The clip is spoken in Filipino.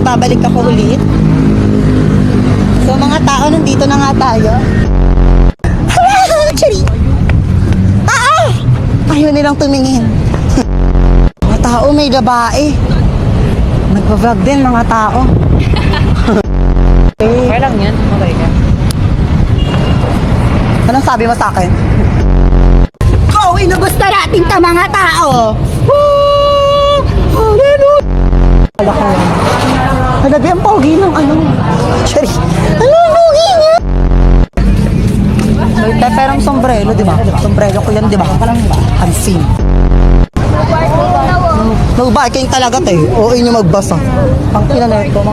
babalik ako ulit. So mga tao, nandito na nga tayo. Chari! Ayaw nilang tumingin. Mga tao, may babae. Nagpa-vlog din mga tao. Okay lang yan. Okay ka. Anong sabi mo sa akin? Go! Inubos na natin ka mga tao! Woo! Hallelujah! Wala ka yan. Halabi ang pogi ng ano. Sorry. Ano ang pogi niya? May teperang sombrero, di ba? Sombrero ko yan, di ba? Pansin. Magbike kayong talaga tayo. Oo, inyo magbasa. Ang kinanet ko.